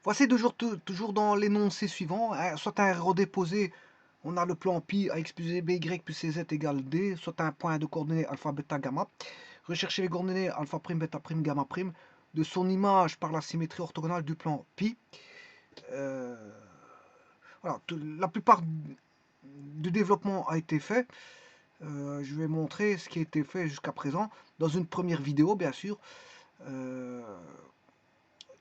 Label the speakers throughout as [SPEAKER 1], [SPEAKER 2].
[SPEAKER 1] Voici toujours dans l'énoncé suivant, hein, soit un erreur déposé, on a le plan pi a x plus by plus cz égale d, soit un point de coordonnées alpha, bêta, gamma. Rechercher les coordonnées alpha prime, bêta prime, gamma prime de son image par la symétrie orthogonale du plan pi. Voilà, la plupart du développement a été fait. Je vais montrer ce qui a été fait jusqu'à présent dans une première vidéo, bien sûr.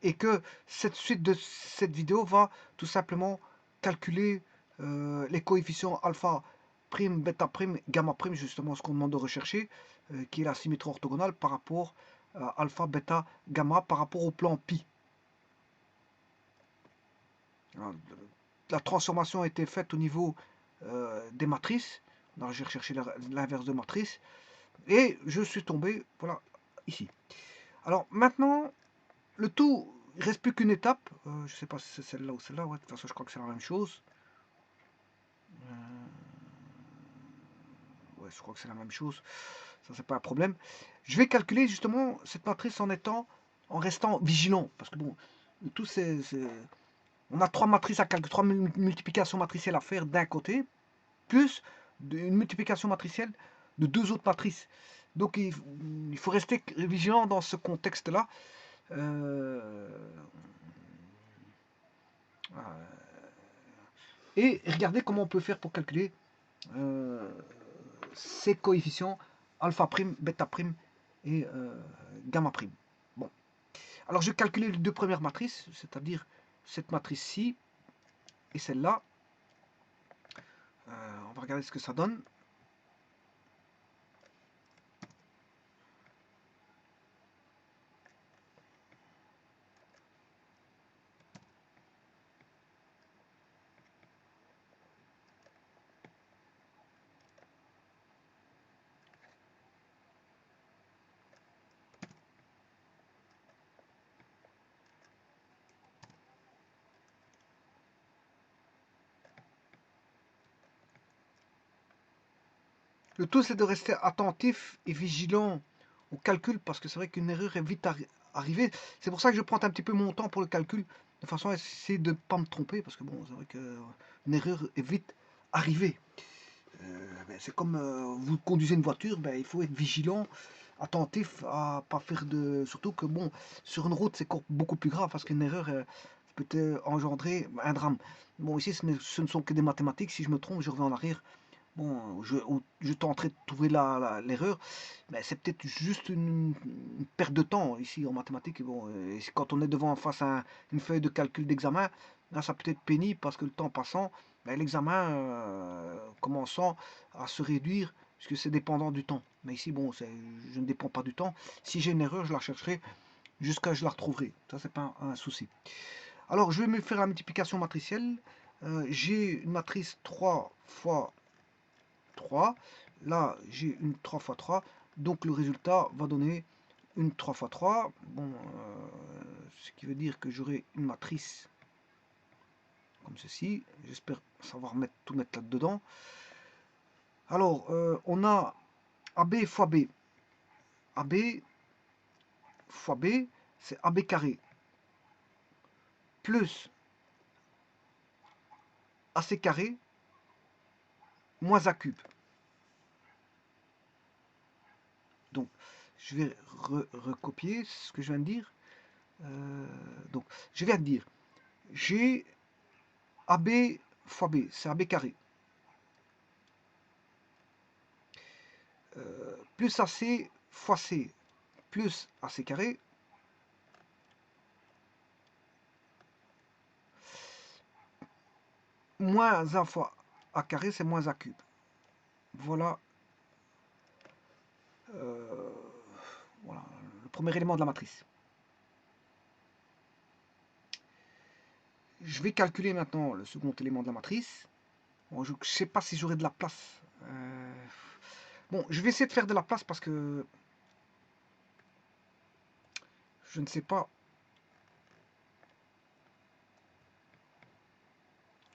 [SPEAKER 1] Et que cette suite de cette vidéo va tout simplement calculer les coefficients alpha prime, bêta prime, gamma prime, justement ce qu'on demande de rechercher, qui est la symétrie orthogonale par rapport à alpha, bêta, gamma, par rapport au plan pi. La transformation a été faite au niveau des matrices. J'ai recherché l'inverse de matrice. Et je suis tombé, voilà, ici. Alors maintenant, le tout, il ne reste plus qu'une étape. Je ne sais pas si c'est celle-là ou celle-là. Ouais, de toute façon, je crois que c'est la même chose. Ouais, je crois que c'est la même chose. Ça, c'est pas un problème. Je vais calculer justement cette matrice en restant vigilant. Parce que bon, tout c'est... On a trois matrices à calculer, trois multiplications matricielles à faire d'un côté, plus une multiplication matricielle de deux autres matrices. Donc il faut rester vigilant dans ce contexte-là. Et regardez comment on peut faire pour calculer ces coefficients alpha prime, bêta prime et gamma prime. Bon. Alors je vais calculer les deux premières matrices, c'est-à-dire cette matrice-ci et celle-là. On va regarder ce que ça donne. Le tout, c'est de rester attentif et vigilant au calcul, parce que c'est vrai qu'une erreur est vite arrivée. C'est pour ça que je prends un petit peu mon temps pour le calcul, de façon à essayer de ne pas me tromper, parce que bon, c'est vrai qu'une erreur est vite arrivée. C'est comme vous conduisez une voiture, il faut être vigilant, attentif à pas faire de... Surtout que bon, sur une route, c'est beaucoup plus grave, parce qu'une erreur peut engendrer un drame. Bon, ici, ce ne sont que des mathématiques. Si je me trompe, je reviens en arrière. Bon, je tenterai de trouver l'erreur, mais c'est peut-être juste une perte de temps ici en mathématiques. Bon, et quand on est face à une feuille de calcul d'examen, là ça peut être pénible parce que le temps passant, l'examen commençant à se réduire, puisque c'est dépendant du temps. Mais ici, bon, je ne dépends pas du temps. Si j'ai une erreur, je la chercherai jusqu'à ce que je la retrouverai. Ça, c'est pas un souci. Alors, je vais me faire la multiplication matricielle. J'ai une matrice 3 fois 3. Là, j'ai une 3 fois 3. Donc le résultat va donner une 3 fois 3. Bon, ce qui veut dire que j'aurai une matrice comme ceci. J'espère savoir tout mettre là-dedans. Alors, on a AB fois B. AB fois B, c'est AB carré. Plus AC carré, moins A cube. Donc, je vais recopier ce que je viens de dire. Donc, je viens de dire, j'ai AB fois B, c'est AB carré. Plus AC fois C, plus AC carré, moins A fois A carré, c'est moins A cube. Voilà, voilà le premier élément de la matrice. Je vais calculer maintenant le second élément de la matrice. Bon, je ne sais pas si j'aurai de la place. Bon, je vais essayer de faire de la place parce que je ne sais pas.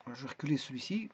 [SPEAKER 1] Je vais reculer celui-ci.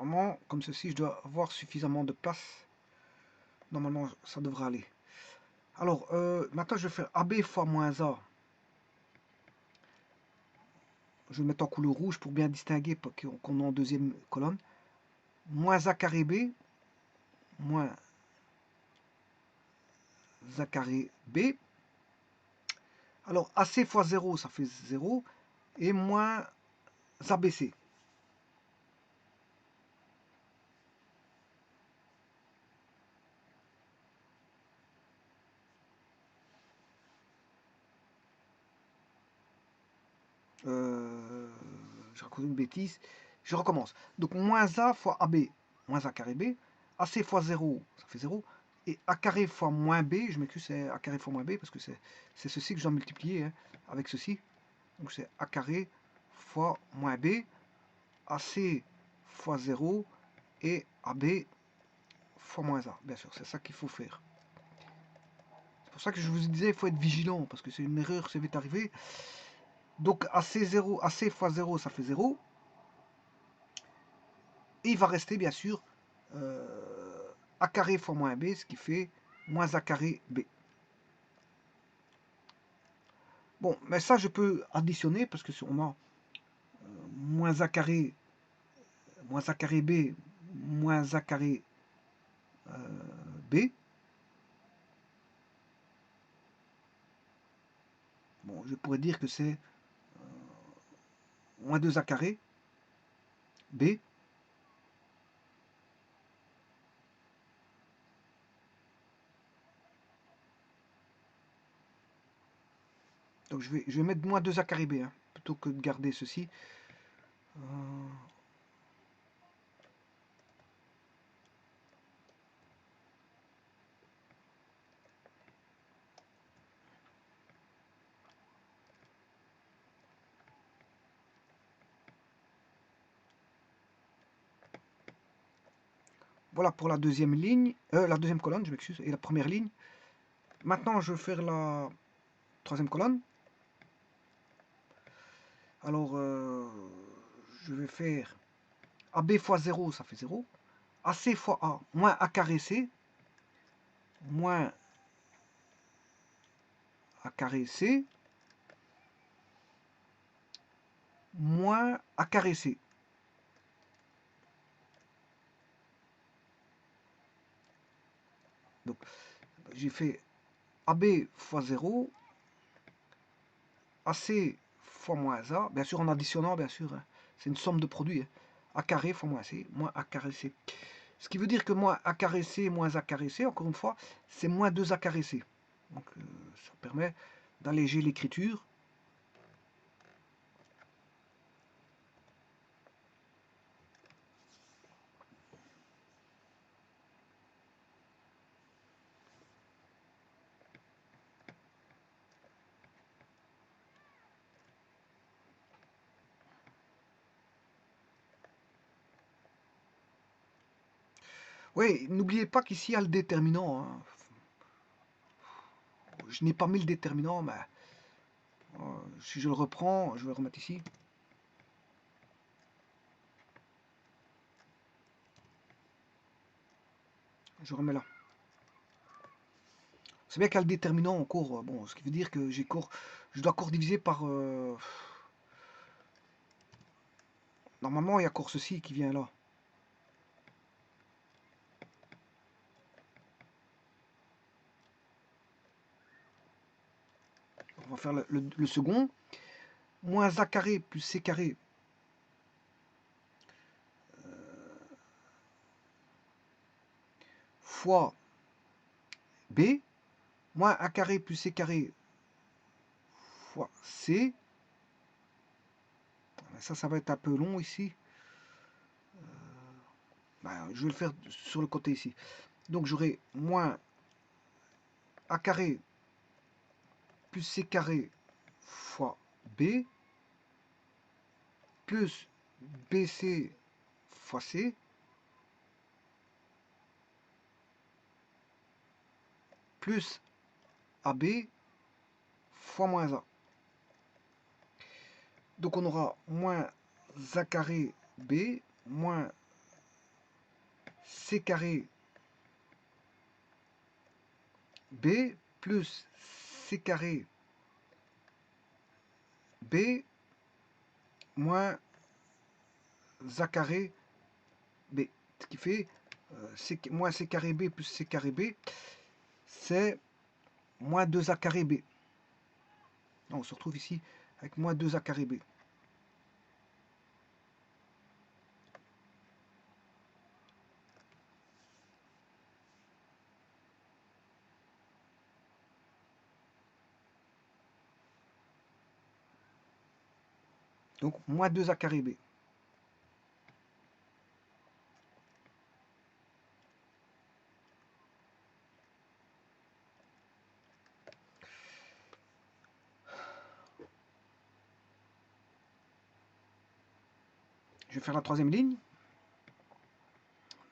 [SPEAKER 1] Normalement, comme ceci, je dois avoir suffisamment de place. Normalement, ça devrait aller. Alors, maintenant, je vais faire AB fois moins A. Je vais le mettre en couleur rouge pour bien distinguer qu'on est en deuxième colonne. Moins A carré B, moins A carré B. Alors, AC fois 0, ça fait 0. Et moins ABC. Je raconte une bêtise. Je recommence. Donc, moins A fois AB, moins A carré B. AC fois 0, ça fait 0. Et A carré fois moins B, je m'excuse, c'est A carré fois moins B, parce que c'est ceci que je dois multiplier hein, avec ceci. Donc, c'est A carré fois moins B. AC fois 0 et AB fois moins A. Bien sûr, c'est ça qu'il faut faire. C'est pour ça que je vous disais, il faut être vigilant, parce que c'est une erreur, c'est vite arrivé. Donc AC0, AC fois 0, ça fait 0. Et il va rester, bien sûr, A carré fois moins B, ce qui fait moins A carré B. Bon, mais ça, je peux additionner, parce que si on a moins A carré B, moins A carré B. Bon, je pourrais dire que c'est moins 2A carré B. Donc je vais mettre moins 2A carré B, hein, plutôt que de garder ceci. Voilà pour la deuxième ligne, la deuxième colonne, je m'excuse, et la première ligne. Maintenant, je vais faire la troisième colonne. Alors, je vais faire AB fois 0, ça fait 0. AC fois A, moins A carré C, moins A carré C, moins A carré C. Donc, j'ai fait AB fois 0, AC fois moins A, bien sûr en additionnant, bien sûr, hein, c'est une somme de produits. Hein. A carré fois moins C, moins A carré C. Ce qui veut dire que moins A carré C, moins A carré C, encore une fois, c'est moins 2A carré C. Donc, ça permet d'alléger l'écriture. Oui, n'oubliez pas qu'ici, il y a le déterminant. Hein. Je n'ai pas mis le déterminant, mais si je le reprends, je vais le remettre ici. Je remets là. C'est bien qu'il y a le déterminant encore. Bon, ce qui veut dire que je dois encore diviser par... Normalement, il y a encore ceci qui vient là. On va faire le second. Moins A carré plus C carré fois B. Moins A carré plus C carré fois C. Ça va être un peu long ici. Ben, je vais le faire sur le côté ici. Donc j'aurai moins A carré plus C carré fois B plus BC fois C plus AB fois moins A. Donc on aura moins A carré B moins C carré B plus C carré B moins A carré B. Ce qui fait moins C carré B plus C carré B, c'est moins 2A carré B. On se retrouve ici avec moins 2A carré B. Donc moins 2A carré B. Je vais faire la troisième ligne.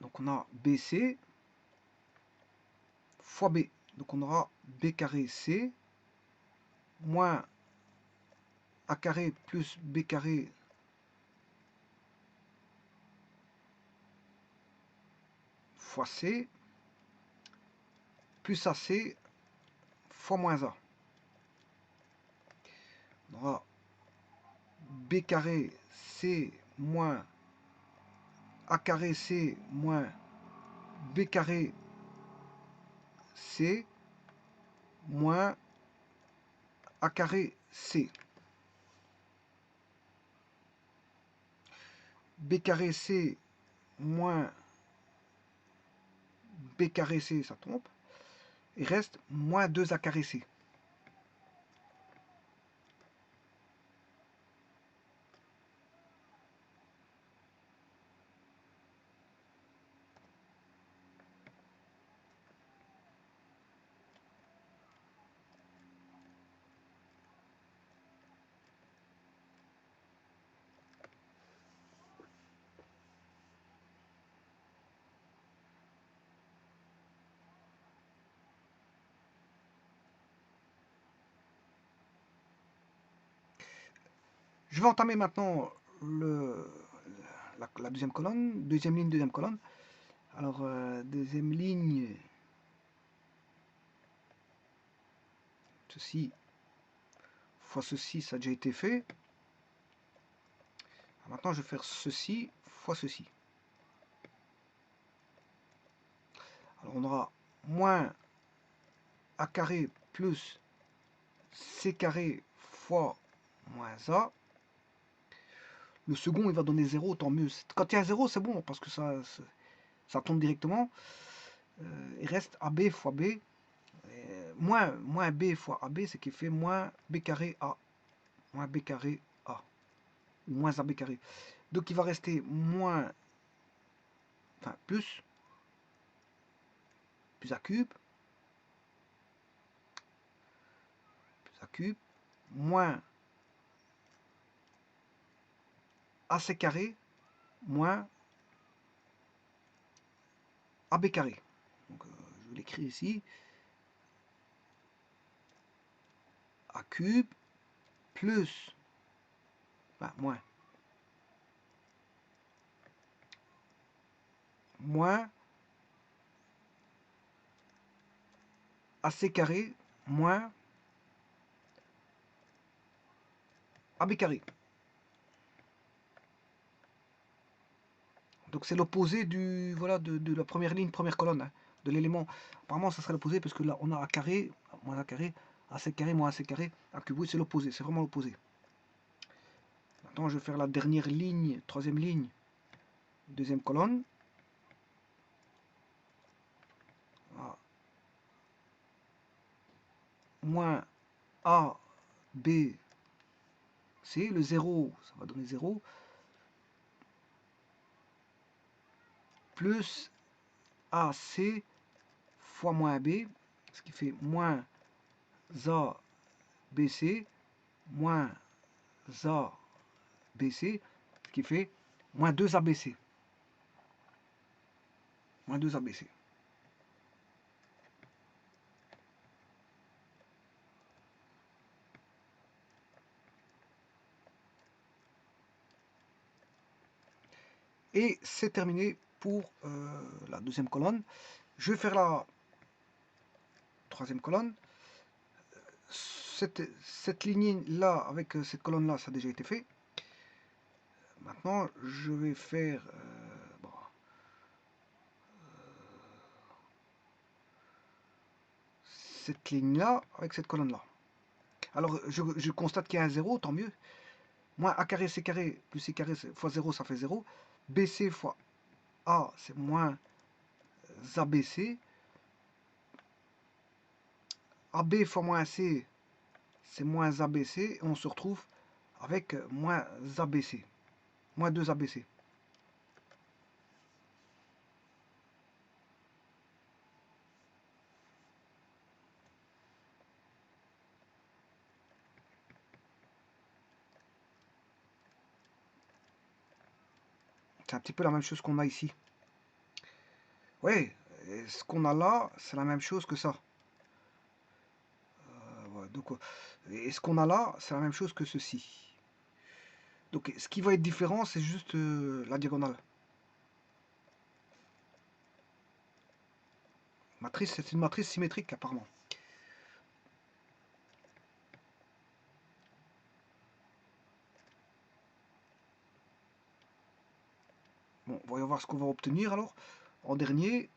[SPEAKER 1] Donc on a BC fois B. Donc on aura B carré C moins A carré plus B carré fois C plus AC fois moins A. On aura B carré C moins A carré C moins B carré C moins A carré C. B carré C moins B carré C, ça trompe. Il reste moins 2A carré C. Je vais entamer maintenant la deuxième colonne, deuxième ligne, deuxième colonne. Alors, deuxième ligne, ceci fois ceci, ça a déjà été fait. Alors maintenant, je vais faire ceci fois ceci. Alors, on aura moins A carré plus C carré fois moins A. Le second, il va donner 0, tant mieux. Quand il y a 0, c'est bon, parce que ça tombe directement. Il reste AB fois B. Moins B fois AB, ce qui fait moins B carré A. Moins B carré A. Ou moins AB carré. Donc il va rester moins, enfin plus A cube, moins AC carré, moins AB carré. Donc je l'écris ici. A cube plus, enfin, moins AC carré moins AB carré. Donc c'est l'opposé du voilà de la première ligne, première colonne, hein, de l'élément. Apparemment ça serait l'opposé parce que là on a A carré, moins A carré, AC carré, moins AC carré, A cube. Oui, c'est l'opposé, c'est vraiment l'opposé. Maintenant je vais faire la dernière ligne, troisième ligne, deuxième colonne. Voilà. Moins A, B, C, le 0, ça va donner 0, plus AC fois moins B, ce qui fait moins A, BC, moins A, BC, ce qui fait moins 2 ABC. Moins 2 ABC. Et c'est terminé pour la deuxième colonne. Je vais faire la troisième colonne. Cette ligne là avec cette colonne là, ça a déjà été fait. Maintenant, je vais faire bon, cette ligne là avec cette colonne là. Alors, je constate qu'il y a un 0, tant mieux. Moins a carré, c carré, plus c carré fois 0, ça fait 0. BC fois A, c'est moins ABC. AB fois moins C, c'est moins ABC. Et on se retrouve avec moins ABC. Moins 2 ABC. C'est un petit peu la même chose qu'on a ici. Oui, ce qu'on a là, c'est la même chose que ça. Ouais, donc, et ce qu'on a là, c'est la même chose que ceci. Donc ce qui va être différent, c'est juste la diagonale. Matrice, c'est une matrice symétrique apparemment. Bon, voyons voir ce qu'on va obtenir alors. En dernier,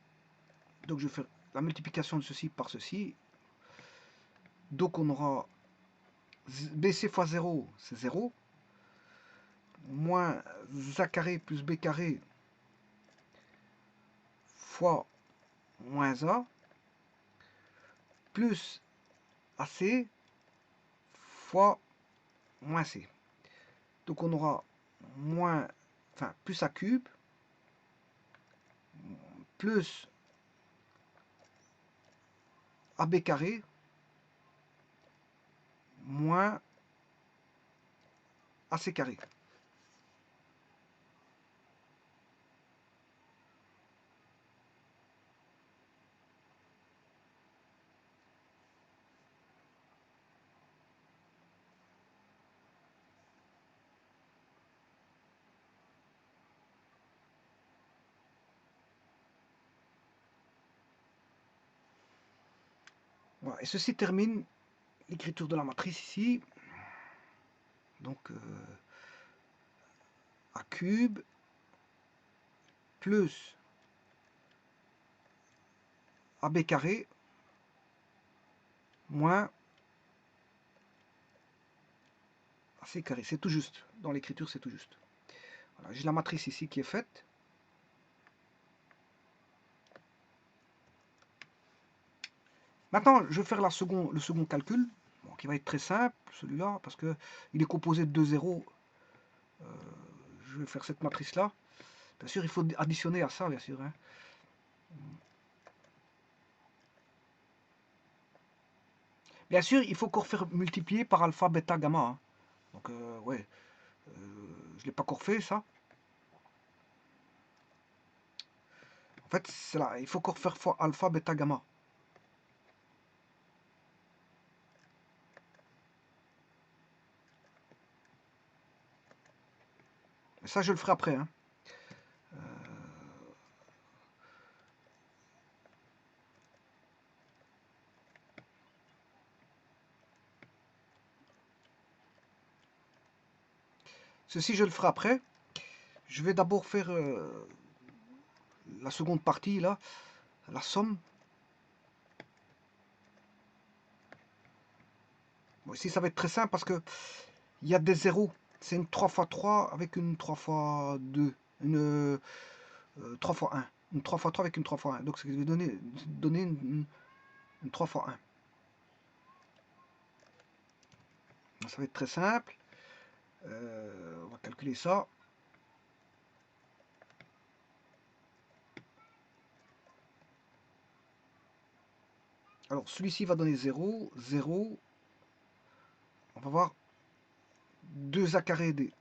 [SPEAKER 1] donc je vais faire la multiplication de ceci par ceci. Donc on aura BC fois 0, c'est 0. Moins A carré plus B carré fois moins A. Plus AC fois moins C. Donc on aura moins, enfin plus A cube plus AB carré moins AC carré. Voilà. Et ceci termine l'écriture de la matrice ici. Donc A cube plus AB carré moins AC carré. C'est tout juste. Dans l'écriture, c'est tout juste. Voilà, j'ai la matrice ici qui est faite. Maintenant, je vais faire le second calcul, bon, qui va être très simple, celui-là, parce qu'il est composé de deux zéros. Je vais faire cette matrice-là. Bien sûr, il faut additionner à ça, bien sûr. Hein. Bien sûr, il faut encore faire multiplier par alpha, bêta, gamma. Hein. Donc, ouais, je ne l'ai pas encore fait, ça. En fait, c'est là, il faut encore faire fois alpha, bêta, gamma. Mais ça, je le ferai après. Hein. Ceci, je le ferai après. Je vais d'abord faire la seconde partie, là, la somme. Bon, ici, ça va être très simple parce que il y a des zéros. C'est une 3 fois 3 avec une 3 fois 2. Une 3 fois 1. Une 3 fois 3 avec une 3 fois 1. Donc, ça va donner une 3 fois 1. Donc, ça va être très simple. On va calculer ça. Alors, celui-ci va donner 0, 0. On va voir 2a carré d.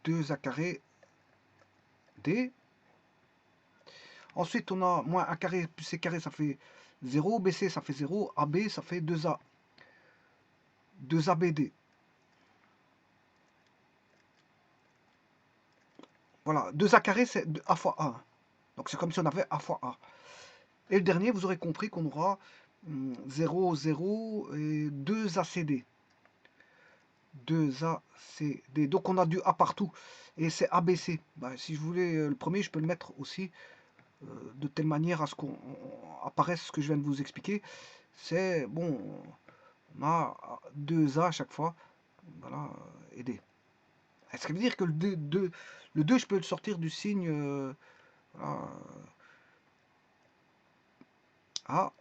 [SPEAKER 1] Deux a carré d. Ensuite, on a moins a carré plus c carré, ça fait 0, BC ça fait 0, AB ça fait 2A. 2ABD. Voilà, 2A carré c'est A fois A. Donc c'est comme si on avait A fois A. Et le dernier, vous aurez compris qu'on aura 0, 0 et 2 ACD. 2 ACD. Donc on a du A partout. Et c'est ABC. Bah, si je voulais le premier, je peux le mettre aussi de telle manière à ce qu'on apparaisse ce que je viens de vous expliquer. C'est bon, on a 2 A à chaque fois. Voilà, et D. Est-ce que veut dire que le 2 je peux le sortir du signe voilà, A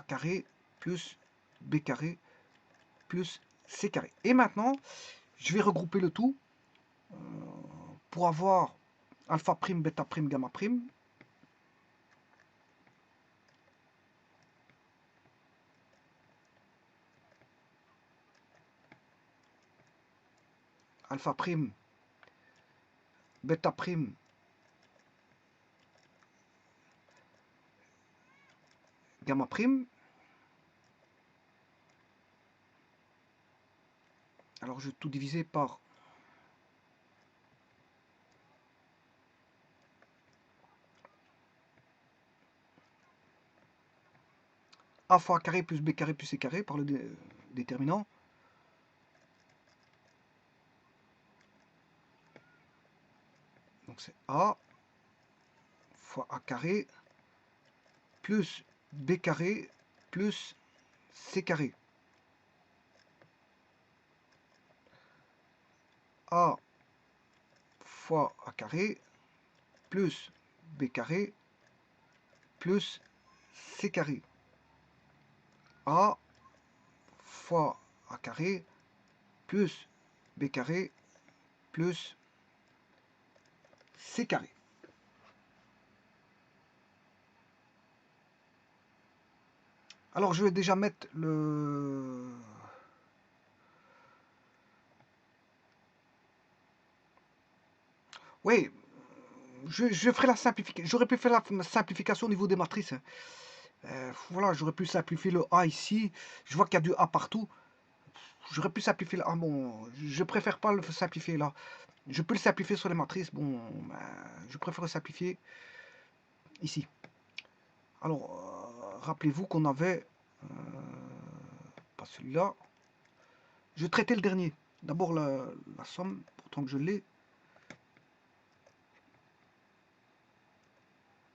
[SPEAKER 1] carré plus B carré plus C carré. Et maintenant, je vais regrouper le tout pour avoir alpha prime, bêta prime, gamma prime. Alpha prime, bêta prime, gamma prime. Alors je vais tout diviser par A fois A carré plus B carré plus C carré par le déterminant. Donc c'est A fois A carré plus B carré plus C carré. A fois A carré plus B carré plus C carré. A fois A carré plus B carré plus C carré. Alors je vais déjà mettre le... Oui, je ferai la simplification. J'aurais pu faire la simplification au niveau des matrices. Voilà, j'aurais pu simplifier le A ici. Je vois qu'il y a du A partout. J'aurais pu simplifier le A. Bon, je préfère pas le simplifier là. Je peux le simplifier sur les matrices. Bon, ben, je préfère le simplifier ici. Alors, rappelez-vous qu'on avait... pas celui-là. Je traitais le dernier. D'abord la somme, pourtant que je l'ai.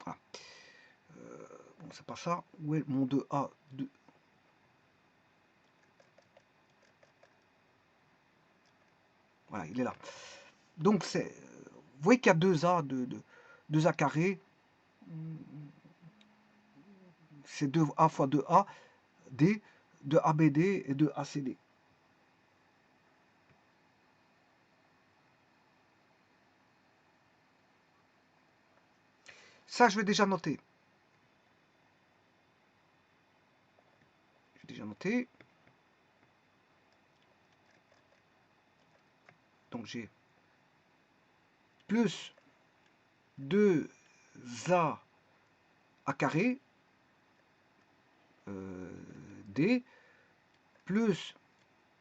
[SPEAKER 1] Voilà. Bon, c'est pas ça. Où est mon 2A 2. Voilà, il est là. Donc, c'est... Vous voyez qu'il y a 2A, 2A carré. C'est 2A fois 2A, D, 2ABD et 2ACD. Ça, je vais déjà noter. J'ai déjà noté. Donc, j'ai plus 2A A carré, D, plus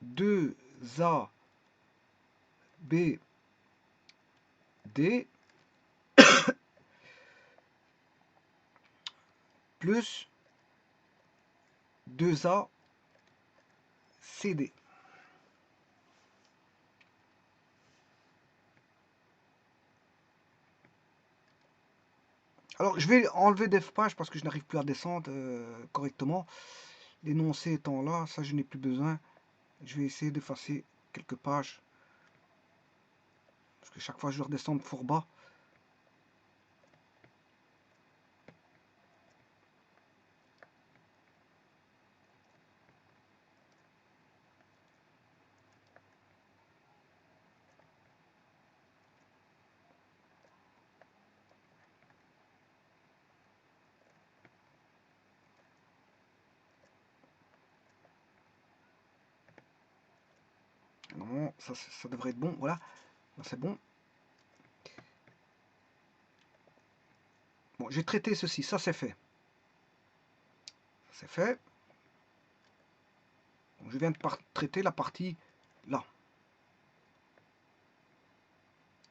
[SPEAKER 1] 2A B, D, plus 2A CD. Alors, je vais enlever des pages parce que je n'arrive plus à descendre correctement. L'énoncé étant là, ça, je n'ai plus besoin. Je vais essayer d'effacer quelques pages. Parce que chaque fois, je dois redescendre fort bas. Normalement, ça devrait être bon. Voilà, c'est bon. Bon, j'ai traité ceci, ça c'est fait. c'est fait. Donc, je viens de traiter la partie là.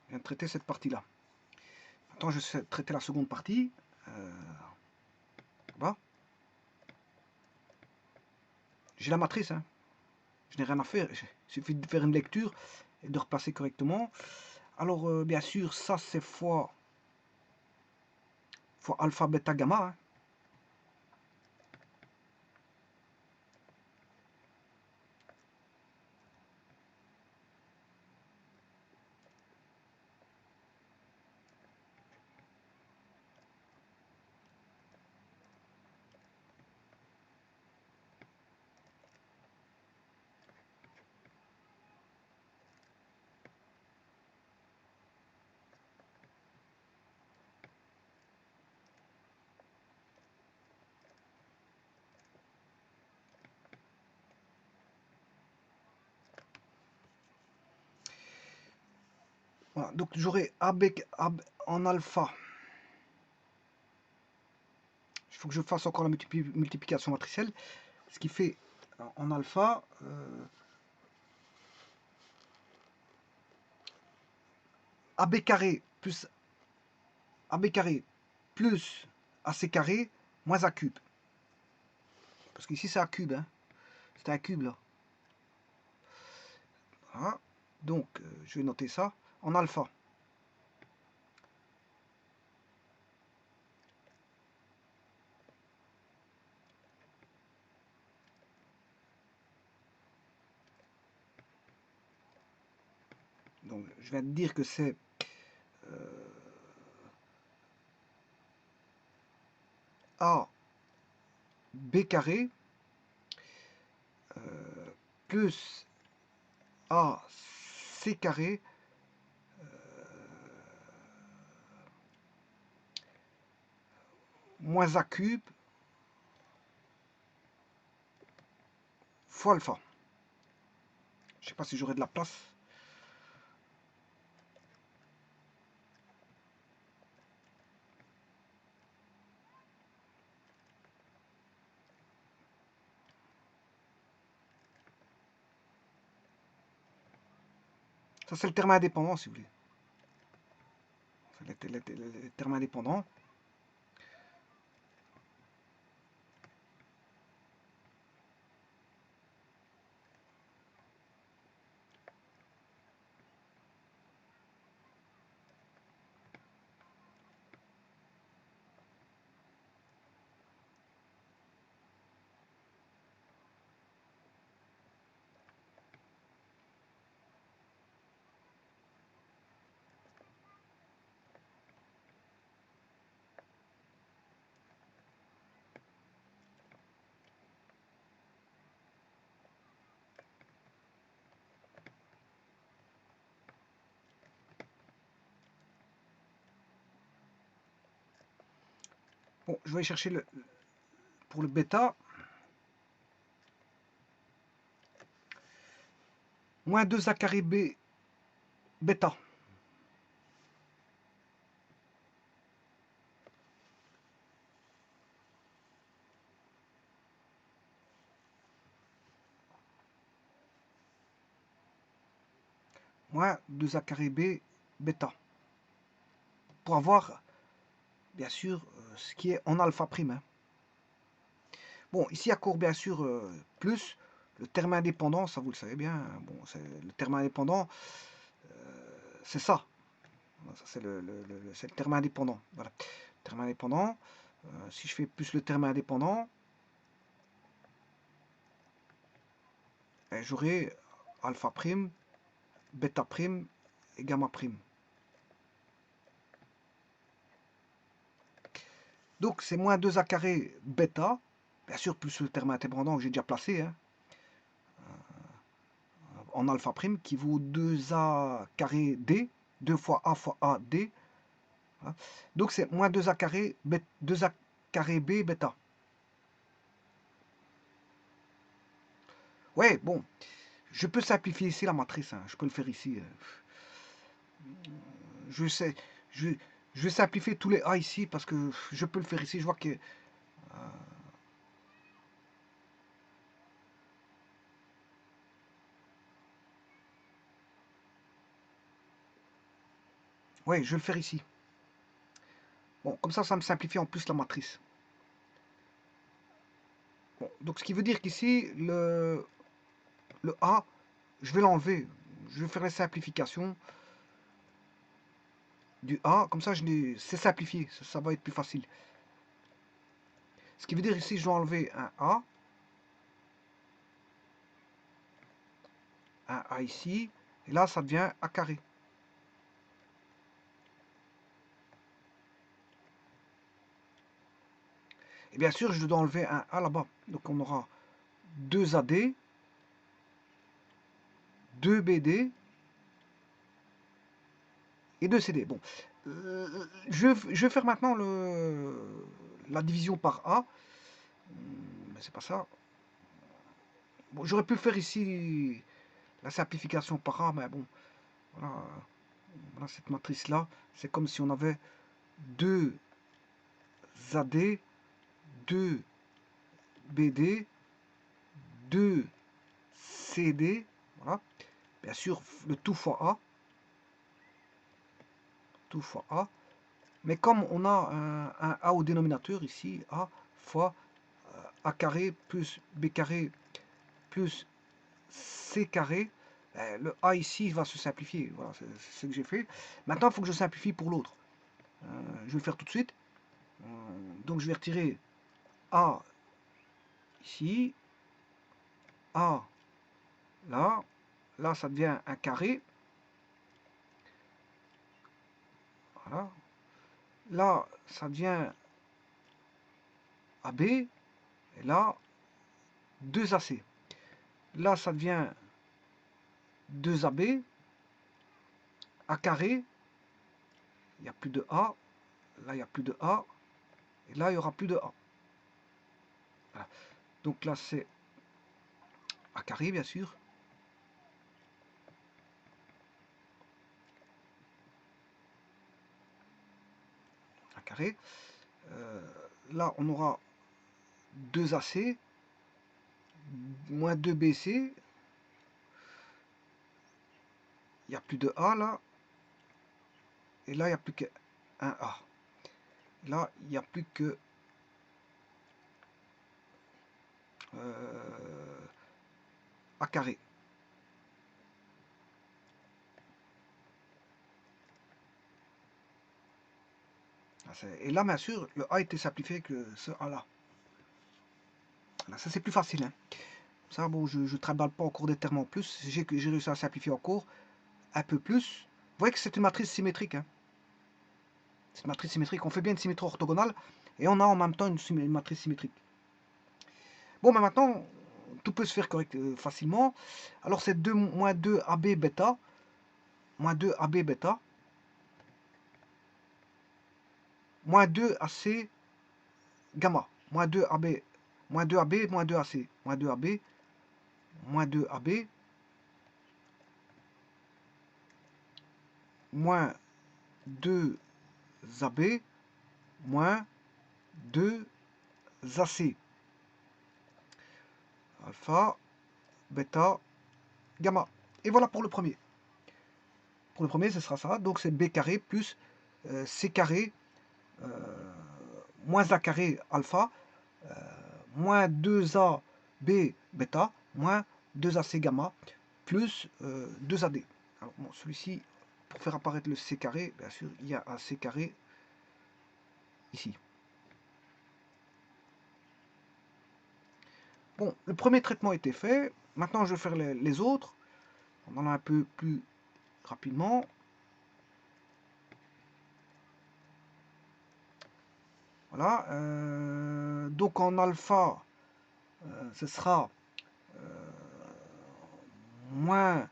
[SPEAKER 1] Je viens de traiter cette partie-là. Maintenant, je vais traiter la seconde partie. Là. J'ai la matrice. Hein. Je n'ai rien à faire. Il suffit de faire une lecture et de replacer correctement. Alors, bien sûr, ça, c'est fois alpha, bêta, gamma. Hein. Voilà, donc j'aurai AB en alpha. Il faut que je fasse encore la multiplication matricielle. Ce qui fait en alpha AB carré plus AB carré plus AC carré moins A cube. Parce qu'ici c'est A cube. Hein. C'est un cube là. Voilà. Donc je vais noter ça en alpha. Donc je viens de dire que c'est A B carré plus A C carré moins A cube fois alpha. Je ne sais pas si j'aurai de la place. Ça c'est le terme indépendant si vous voulez. C'est le terme indépendant. Bon, je vais aller chercher pour le bêta. Moins 2A carré B bêta. Moins 2A carré B bêta. Pour avoir, bien sûr, ce qui est en alpha prime. Hein. Bon, ici à court, bien sûr, plus le terme indépendant, ça vous le savez bien. Hein. Bon, le terme indépendant, c'est ça. Ça c'est le terme indépendant. Voilà. Terme indépendant. Si je fais plus le terme indépendant, j'aurai alpha prime, bêta prime et gamma prime. Donc c'est moins 2A carré bêta, bien sûr plus le terme indépendant que j'ai déjà placé, hein, en alpha prime, qui vaut 2A carré D, 2 fois A D. Hein. Donc c'est moins 2A carré, 2A carré B bêta. Ouais, bon, je peux simplifier ici la matrice, hein, je peux le faire ici. Je sais, je vais simplifier tous les A ici parce que je peux le faire ici. Je vois que Oui, je vais le faire ici. Bon, comme ça me simplifie en plus la matrice. Bon, donc ce qui veut dire qu'ici, le A, je vais l'enlever. Je vais faire les simplifications du A. Comme ça, c'est simplifié. Ça va être plus facile. Ce qui veut dire ici, je dois enlever un A ici. Et là, ça devient A carré. Et bien sûr, je dois enlever un A là-bas. Donc on aura 2 AD, 2 BD et 2 CD. Bon, je vais faire maintenant la division par A. Mais c'est pas ça. Bon, j'aurais pu faire ici la simplification par A, mais bon, voilà, voilà cette matrice-là. C'est comme si on avait 2 AD, 2 BD, 2 CD. Voilà. Bien sûr, le tout fois A. Tout fois A. Mais comme on a un A au dénominateur ici, A fois A carré plus B carré plus C carré, le A ici va se simplifier. Voilà, c'est ce que j'ai fait. Maintenant, il faut que je simplifie pour l'autre. Je vais le faire tout de suite. Donc je vais retirer A ici, A là, là ça devient un carré. Voilà. Là, ça devient AB, et là, 2 AC. Là, ça devient 2 AB, A carré, il n'y a plus de A, là, il n'y a plus de A, et là, il n'y aura plus de A. Voilà. Donc là, c'est A carré, bien sûr. A carré. Là, on aura 2 AC, moins 2 BC. Il n'y a plus de A, là. Et là, il n'y a plus qu'un A. Là, il n'y a plus que A carré. Et là, bien sûr, le A était simplifié que ce A-là. Là, ça, c'est plus facile. Hein. Ça, bon, je ne travaille pas encore des termes en plus. J'ai réussi à simplifier encore un peu plus. Vous voyez que c'est une matrice symétrique. Hein. C'est une matrice symétrique. On fait bien une symétrie orthogonale et on a en même temps une matrice symétrique. Bon, mais maintenant, tout peut se faire facilement. Alors, c'est moins 2 AB bêta. Moins 2 AB bêta. Moins 2 AC gamma. Moins 2 AB. Moins 2 AB, moins 2 AC. Moins 2 AB. Moins 2 AB. Moins 2 AB. Moins 2 AC. Alpha, bêta, gamma. Et voilà pour le premier. Pour le premier, ce sera ça. Donc c'est B carré plus C carré moins A carré alpha moins 2A B bêta moins 2AC gamma plus 2AD. Alors bon, celui-ci, pour faire apparaître le C carré, bien sûr, il y a un C carré ici. Bon, le premier traitement était fait. Maintenant, je vais faire les autres. On en a un peu plus rapidement. Voilà. Donc en alpha, ce sera moins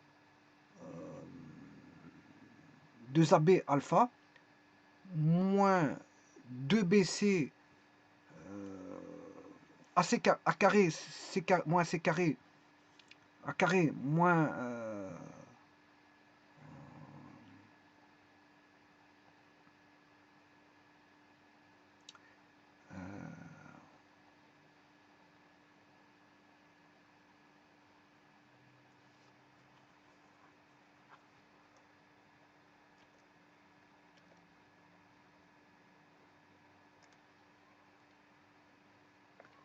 [SPEAKER 1] 2AB alpha, moins 2BC A carré, moins C carré, A carré, moins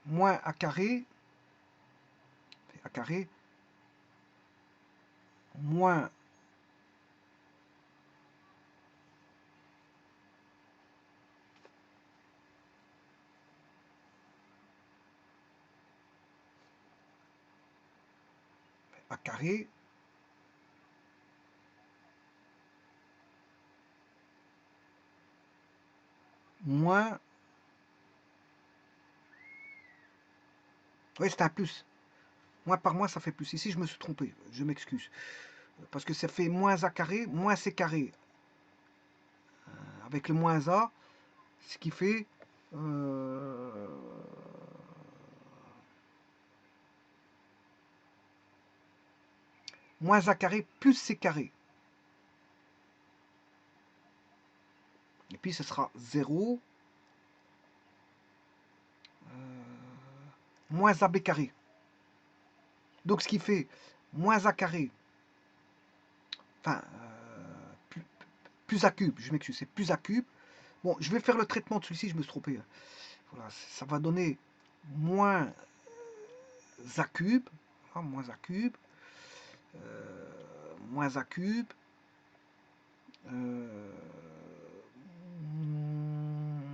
[SPEAKER 1] moins a carré moins a carré moins... Oui, c'est un plus. Moins par moins, ça fait plus. Ici, je me suis trompé. Je m'excuse. Parce que ça fait moins a carré, moins c carré. Avec le moins a, ce qui fait... moins a carré plus c carré. Et puis, ce sera 0 moins ab carré. Donc, ce qui fait moins a carré, enfin, plus a cube, je m'excuse, c'est plus a cube. Bon, je vais faire le traitement de celui-ci, je me suis trompé. Voilà, ça va donner moins a cube, voilà, moins a cube, moins a cube,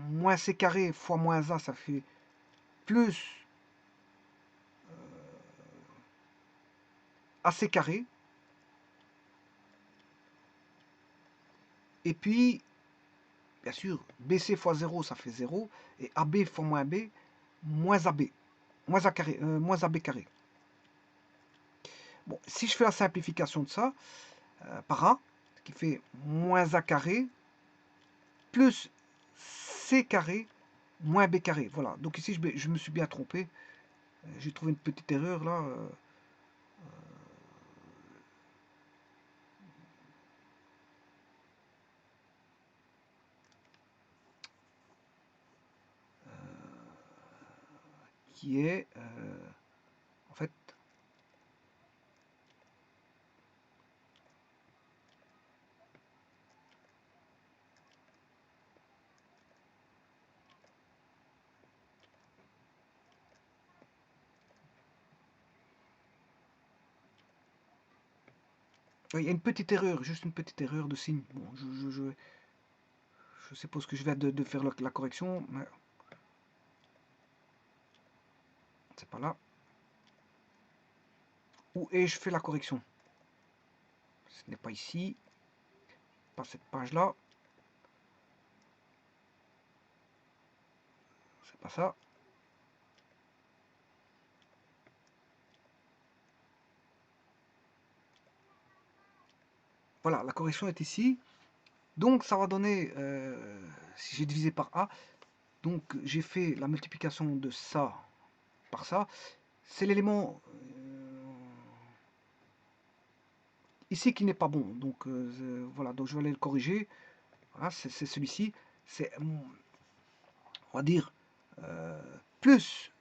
[SPEAKER 1] moins c carré fois moins a, ça fait plus ac carré. Et puis, bien sûr, bc fois 0, ça fait 0. Et ab fois moins ab. Moins a carré, moins ab carré. Bon, si je fais la simplification de ça, par a, ce qui fait moins a carré, plus c carré, moins b carré. Voilà, donc ici, je me suis bien trompé. J'ai trouvé une petite erreur là. Qui est, en fait, il y a une petite erreur, juste une petite erreur de signe. Bon, je suppose que je viens de faire la correction, mais c'est pas là. Où ai-je fait la correction? Ce n'est pas ici, pas cette page-là. C'est pas ça. Voilà, la correction est ici. Donc ça va donner, si j'ai divisé par A, donc j'ai fait la multiplication de ça par ça. C'est l'élément ici qui n'est pas bon. Donc voilà, donc je vais aller le corriger. Voilà, c'est celui-ci. C'est, on va dire, plus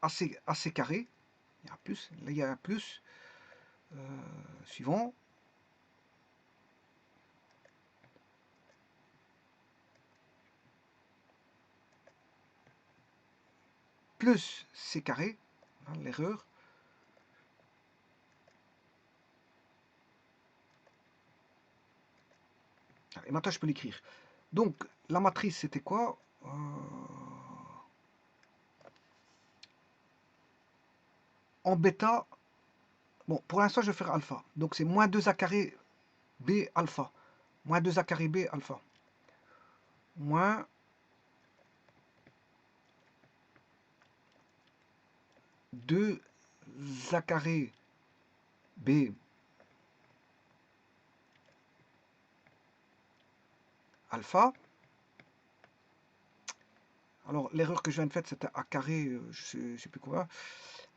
[SPEAKER 1] AC carré. Il y a un plus, là il y a un plus. Suivant. Plus C carré, hein, l'erreur. Et maintenant je peux l'écrire. Donc la matrice c'était quoi? En bêta, bon pour l'instant je vais faire alpha. Donc c'est moins 2a carré B alpha. Moins 2a carré B alpha. Moins deux a carré B alpha. Alors l'erreur que je viens de faire c'était a carré, je ne sais plus quoi.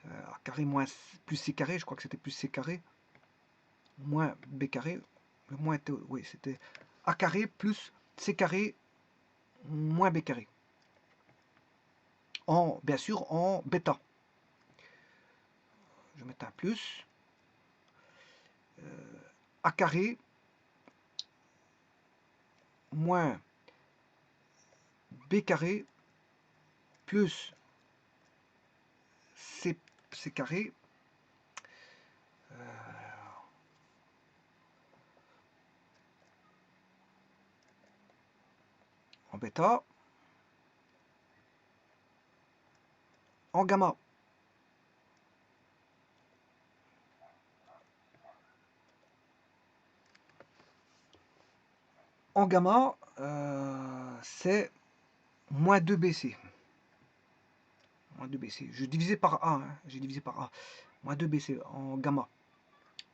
[SPEAKER 1] A carré moins plus C carré, je crois que c'était plus C carré. Moins B carré. Le moins était, oui, c'était A carré plus C carré moins B carré. Bien sûr, en bêta. Je vais mettre un plus. A carré moins B carré plus C carré en bêta en gamma. En gamma, c'est moins 2BC. Moins 2BC. Je divisais par A. Hein. J'ai divisé par A. Moins 2BC en gamma.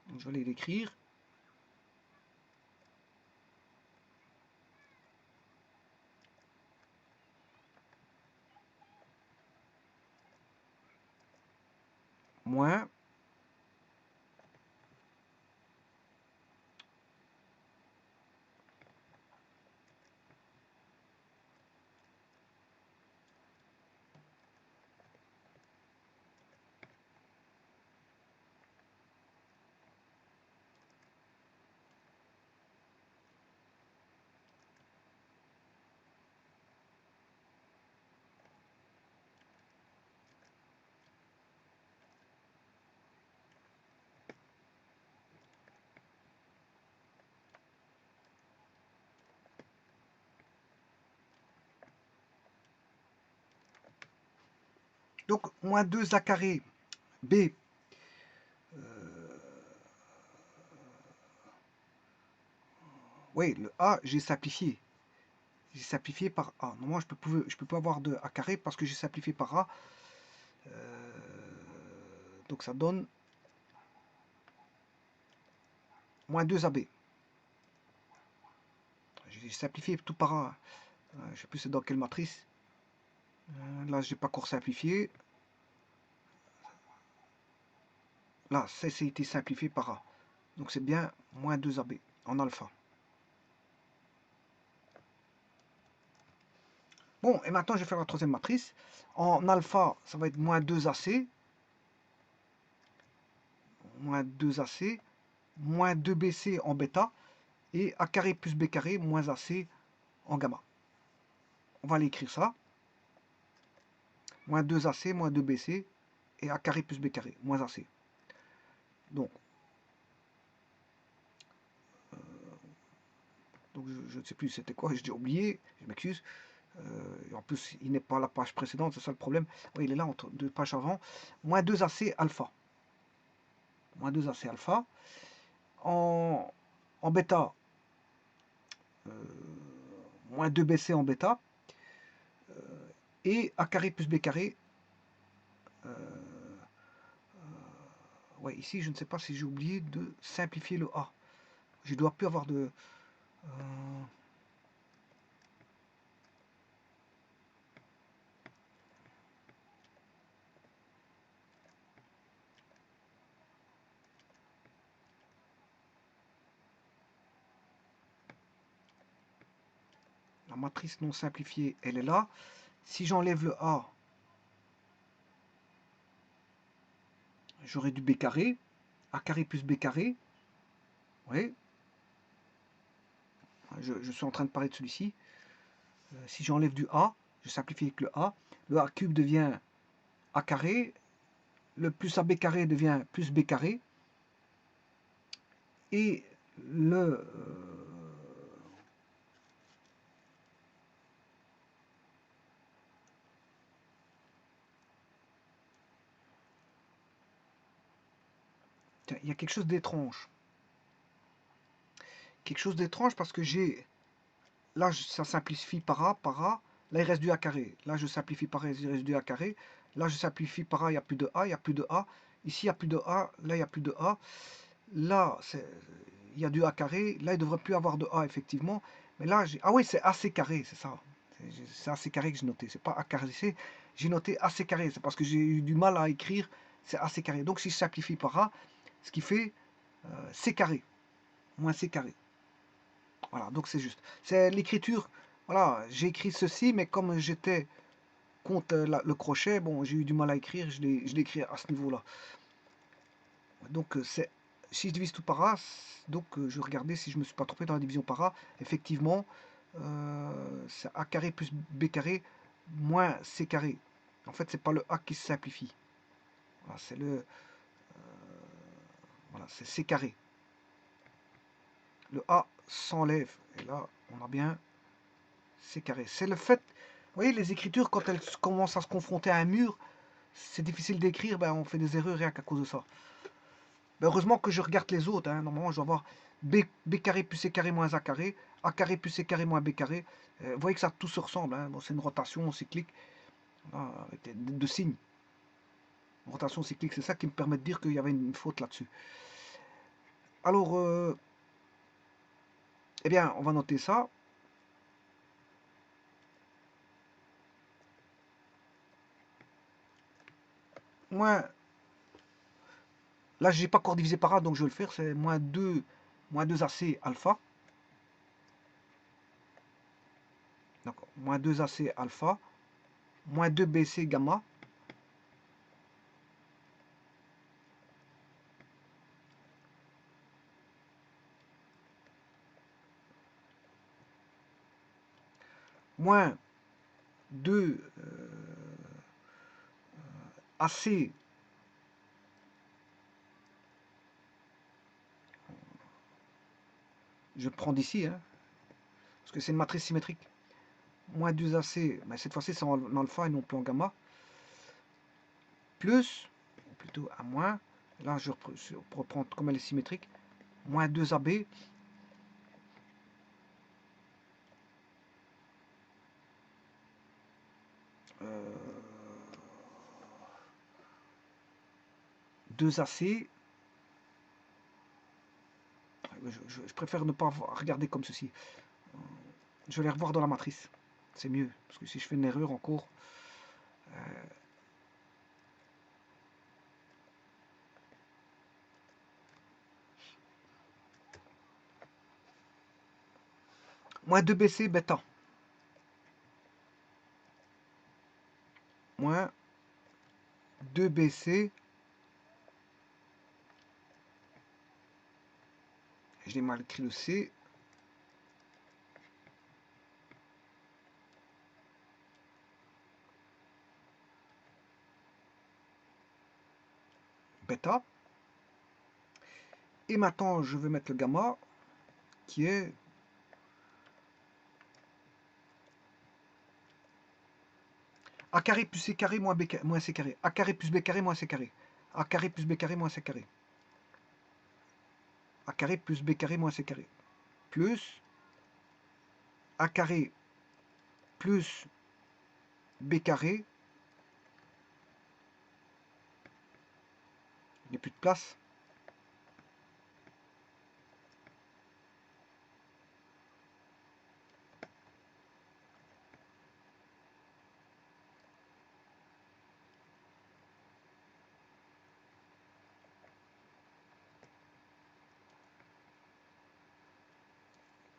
[SPEAKER 1] Donc, je vais aller l'écrire. Moins donc moins 2A carré B. Oui, le A, j'ai simplifié. J'ai simplifié par A. Normalement, je peux pas avoir de A carré parce que j'ai simplifié par A. Donc ça donne moins 2AB. J'ai simplifié tout par A. Je ne sais plus c'est dans quelle matrice. Là, j'ai pas encore simplifié. Là, ça a été simplifié par A. Donc c'est bien moins 2AB en alpha. Bon, et maintenant je vais faire la troisième matrice. En alpha, ça va être moins 2AC. Moins 2AC. Moins 2BC en bêta. Et A carré plus B carré moins AC en gamma. On va aller écrire ça. Moins 2AC moins 2BC. Et A carré plus B carré moins AC. Donc je ne sais plus c'était quoi, j'ai oublié, je m'excuse. En plus, il n'est pas à la page précédente, c'est ça le problème. Oui, il est là entre deux pages avant. Moins 2AC alpha. Moins 2AC alpha. En bêta, moins 2BC en bêta. Et A carré plus B carré. Ouais, ici, je ne sais pas si j'ai oublié de simplifier le A. Je ne dois plus avoir de... la matrice non simplifiée, elle est là. Si j'enlève le A, j'aurai du B carré. A carré plus B carré. Oui. Je suis en train de parler de celui-ci. Si j'enlève du A, je simplifie avec le A cube devient A carré, le plus AB carré devient plus B carré, et le... tiens, il y a quelque chose d'étrange. Quelque chose d'étrange parce que j'ai... Là, ça simplifie par A. Là, il reste du A carré. Là, je simplifie par A, il reste du A carré. Là, je simplifie par A, il n'y a plus de A, il n'y a plus de A. Ici, il n'y a plus de A. Là, il n'y a plus de A. Là, il y a du A carré. Là, il ne devrait plus avoir de A, effectivement. Mais là, ah oui, c'est AC carré, c'est ça. C'est AC carré que j'ai noté. C'est pas A carré. J'ai noté AC carré. C'est parce que j'ai eu du mal à écrire. C'est AC carré. Donc, si je simplifie par A, ce qui fait C carré. Moins C carré. Voilà, donc c'est juste. C'est l'écriture. Voilà, j'ai écrit ceci, mais comme j'étais contre le crochet, bon, j'ai eu du mal à écrire, je l'ai écrit à ce niveau-là. Donc c'est, si je divise tout par A, donc je regardais si je me suis pas trompé dans la division par A. Effectivement, c'est A carré plus B carré moins C carré. En fait, c'est pas le A qui se simplifie. Voilà, c'est le voilà, c'est C carré. Le A s'enlève. Et là, on a bien C carré. C'est le fait. Vous voyez, les écritures, quand elles commencent à se confronter à un mur, c'est difficile d'écrire, ben, on fait des erreurs rien qu'à cause de ça. Ben, heureusement que je regarde les autres. Hein. Normalement, je dois avoir B carré plus C carré moins A carré plus C carré moins B carré. Vous voyez que ça tout se ressemble. Hein. Bon, c'est une rotation cyclique voilà, avec deux signes. Une rotation cyclique, c'est ça qui me permet de dire qu'il y avait une faute là-dessus. Alors, eh bien, on va noter ça. Moins, là, je n'ai pas encore divisé par A, donc je vais le faire. C'est moins 2AC alpha. D'accord. Moins 2AC alpha. Moins 2BC gamma. Moins 2 AC je prends d'ici, hein, parce que c'est une matrice symétrique. Moins 2AC, mais cette fois-ci c'est en alpha et non plus en gamma. Plus, ou plutôt à moins, là je reprends comme elle est symétrique, moins 2AB. Euh, 2AC. Je préfère ne pas regarder comme ceci. Je vais les revoir dans la matrice. C'est mieux, parce que si je fais une erreur encore, moins 2BC bêta. Moins 2BC. Je l'ai mal écrit le C. Bêta. Et maintenant, je vais mettre le gamma, qui est A carré plus C carré moins, moins C carré. A carré plus B carré moins C carré. A carré plus B carré moins C carré. A carré plus B carré moins C carré. Plus A carré plus B carré. Il n'y a plus de place.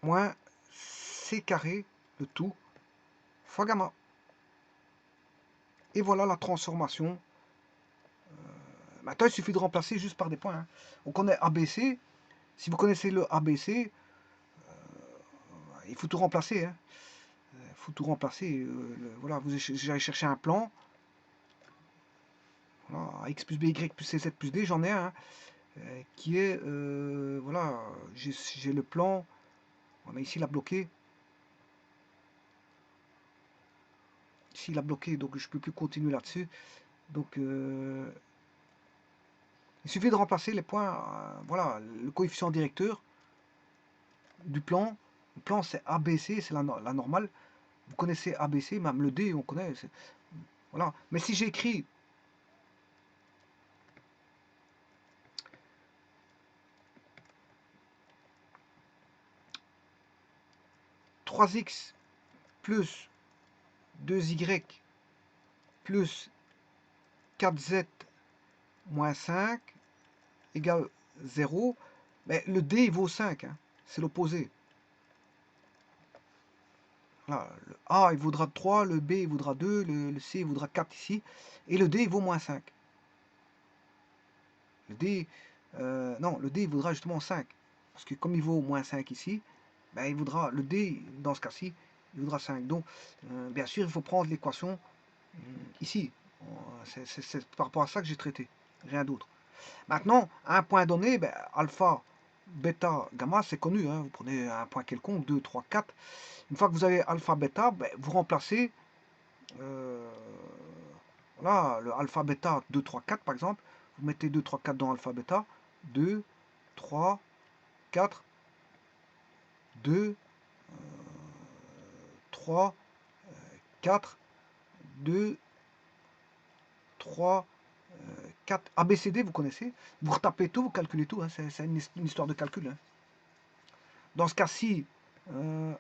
[SPEAKER 1] Moins C carré, le tout, fois gamma. Et voilà la transformation. Maintenant, il suffit de remplacer juste par des points. Hein. On connaît ABC. Si vous connaissez le ABC, il faut tout remplacer. Hein. Il faut tout remplacer. Voilà, vous allez chercher un plan. Voilà, X plus B, Y plus C, Z plus D, j'en ai un. Hein, qui est, voilà, j'ai le plan. Voilà, ici, il a bloqué. Ici, il a bloqué, donc je ne peux plus continuer là-dessus. Donc, il suffit de remplacer les points. Voilà, le coefficient directeur du plan. Le plan, c'est ABC, c'est la normale. Vous connaissez ABC, même le D, on connaît. Voilà. Mais si j'écris 3x plus 2y plus 4z moins 5 égale 0, mais le D il vaut 5, hein, c'est l'opposé. Voilà, le A il vaudra 3, le B il vaudra 2, le C il vaudra 4 ici, et le D il vaut moins 5. Le D, non, le D il vaudra justement 5, parce que comme il vaut moins 5 ici, ben, il vaudra, le D dans ce cas-ci, il vaudra 5. Donc, bien sûr, il faut prendre l'équation ici. C'est par rapport à ça que j'ai traité, rien d'autre. Maintenant, à un point donné, ben, alpha, bêta, gamma, c'est connu, hein. Vous prenez un point quelconque, 2, 3, 4. Une fois que vous avez alpha, bêta, ben, vous remplacez euh, voilà, le alpha, bêta, 2, 3, 4 par exemple. Vous mettez 2, 3, 4 dans alpha, bêta, 2, 3, 4, 2, 3, 4, 2, 3, 4. ABCD, vous connaissez. Vous retapez tout, vous calculez tout, hein. C'est une histoire de calcul, hein. Dans ce cas-ci,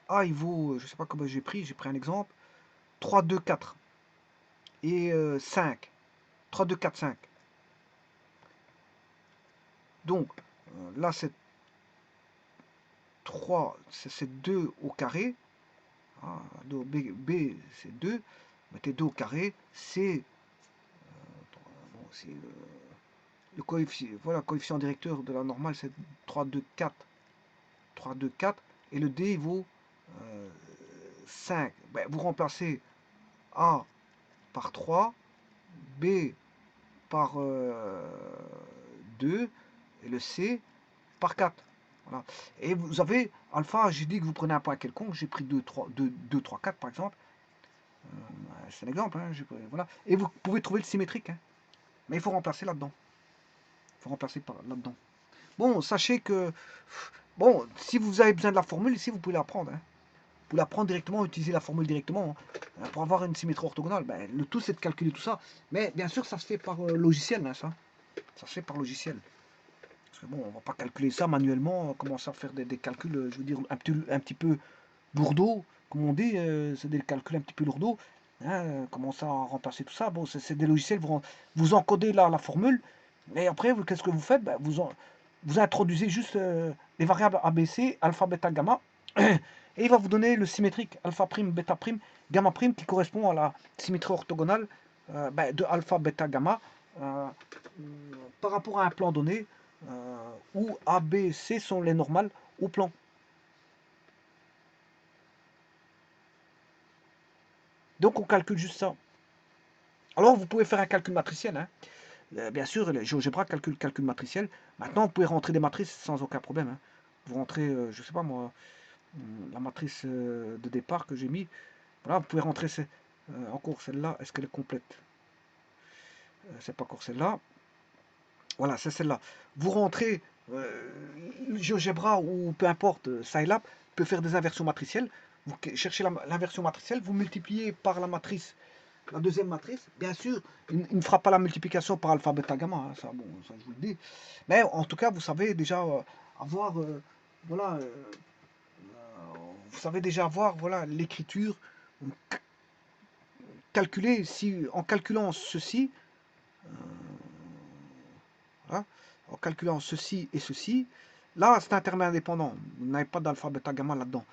[SPEAKER 1] A, il vaut, je ne sais pas comment j'ai pris un exemple, 3, 2, 4 et 5. 3, 2, 4, 5. Donc, là, c'est 3, c'est 2 au carré. Ah, B, c'est 2. Mettez 2 au carré. C, bon, c'est le coefficient, voilà, coefficient directeur de la normale, c'est 3, 2, 4. 3, 2, 4. Et le D, il vaut 5. Ben, vous remplacez A par 3, B par 2 et le C par 4. Voilà. Et vous avez alpha, j'ai dit que vous prenez un point quelconque, j'ai pris 2, 3, 2, 2, 3, 4 par exemple. C'est un exemple, hein, voilà. Et vous pouvez trouver le symétrique, hein. Mais il faut remplacer là-dedans. Il faut remplacer là-dedans. Bon, sachez que, bon, si vous avez besoin de la formule, ici, vous pouvez la prendre, hein. Vous pouvez la prendre directement, utiliser la formule directement, hein, pour avoir une symétrie orthogonale. Ben, le tout, c'est de calculer tout ça. Mais bien sûr, ça se fait par logiciel, hein, ça. Ça se fait par logiciel. Parce que bon, on va pas calculer ça manuellement, commencer à faire des calculs, je veux dire, un petit peu lourdeaux, comme on dit, c'est des calculs un petit peu lourdeaux. Hein, commencer à remplacer tout ça. Bon, c'est des logiciels, vous encodez la formule, et après, qu'est-ce que vous faites? Ben, vous introduisez juste les variables ABC, alpha, bêta, gamma, et il va vous donner le symétrique, alpha prime, bêta prime, gamma prime, qui correspond à la symétrie orthogonale ben, de alpha, bêta, gamma, par rapport à un plan donné, où A, B, C sont les normales au plan. Donc on calcule juste ça. Alors vous pouvez faire un calcul matriciel, hein. Bien sûr, les GeoGebra calcul matriciel. Maintenant, vous pouvez rentrer des matrices sans aucun problème, hein. Vous rentrez, je sais pas moi, la matrice de départ que j'ai mis. Voilà, vous pouvez rentrer encore celle-là. Est-ce qu'elle est complète? C'est pas encore celle-là. Voilà, c'est celle-là. Vous rentrez GeoGebra ou peu importe, Scilab peut faire des inversions matricielles. Vous cherchez l'inversion matricielle, vous multipliez par la matrice, la deuxième matrice. Bien sûr, il ne fera pas la multiplication par alpha, bêta, gamma, hein, ça, bon, ça je vous le dis. Mais en tout cas, vous savez déjà avoir, voilà, vous savez déjà avoir, voilà, l'écriture calculer si en calculant ceci, hein, en calculant ceci et ceci, là c'est un terme indépendant. Vous n'avez pas d'alpha, bêta, gamma là-dedans.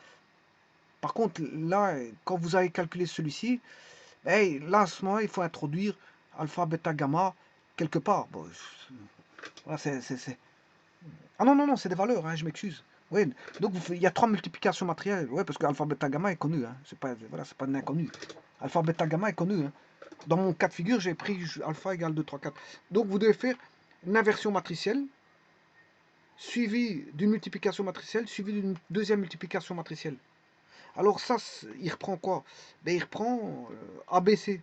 [SPEAKER 1] Par contre, là, quand vous avez calculé celui-ci, hey, là, à ce moment, il faut introduire alpha, bêta, gamma quelque part. Bon, voilà, ah non, non, non, c'est des valeurs, hein, je m'excuse. Oui, donc il y a 3 multiplications matérielles. Oui, parce que alpha, bêta, gamma est connu. Hein. C'est pas, voilà, c'est pas un inconnu. Alpha, bêta, gamma est connu. Hein. Dans mon cas de figure, j'ai pris alpha égale 2, 3, 4. Donc vous devez faire une inversion matricielle, suivie d'une multiplication matricielle, suivie d'une deuxième multiplication matricielle. Alors ça, il reprend quoi? Ben, il reprend ABC.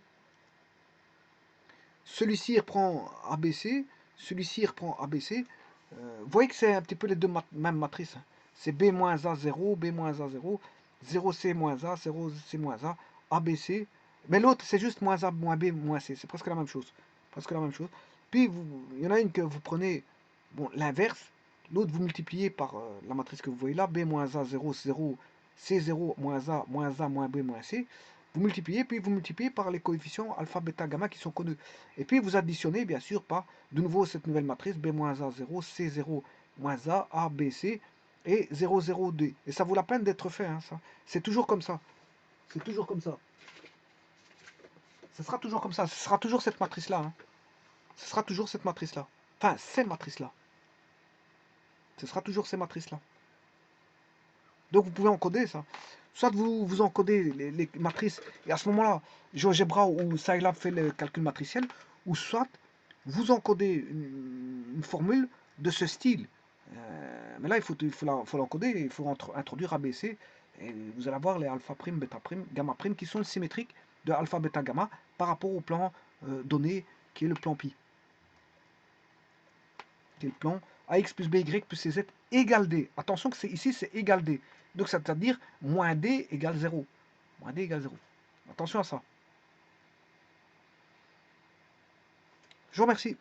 [SPEAKER 1] Celui-ci reprend ABC, celui-ci reprend ABC. Vous voyez que c'est un petit peu les deux mêmes matrices, hein. C'est B moins A 0, B moins A 0, 0C moins A, 0C moins A, ABC. Mais l'autre, c'est juste moins A moins B moins C. C'est presque la même chose. Presque la même chose. Puis, il y en a une que vous prenez, bon, l'inverse. L'autre, vous multipliez par la matrice que vous voyez là. B moins A 0, 0, C0 moins A moins B moins C. Vous multipliez, puis vous multipliez par les coefficients alpha, bêta, gamma qui sont connus. Et puis vous additionnez, bien sûr, par de nouveau cette nouvelle matrice B-A0, C0 A, B, C et 0, 0, D. Et ça vaut la peine d'être fait, hein, ça. C'est toujours comme ça. C'est toujours comme ça. Ce sera toujours comme ça. Ce sera toujours cette matrice-là. Hein. Ce sera toujours cette matrice-là. Enfin, ces matrices-là. Ce sera toujours ces matrices-là. Donc vous pouvez encoder ça. soit vous encodez les matrices, et à ce moment-là, GeoGebra ou Scilab fait le calcul matriciel, ou soit vous encodez une formule de ce style. Mais là, faut l'encoder, il faut introduire ABC, et vous allez avoir les alpha prime, bêta prime, gamma prime qui sont symétriques de alpha, bêta, gamma par rapport au plan donné qui est le plan pi. Qui est le plan AX plus BY plus CZ égale D. Attention que ici c'est égal D. Donc ça veut dire moins D égale 0. Moins D égale 0. Attention à ça. Je vous remercie.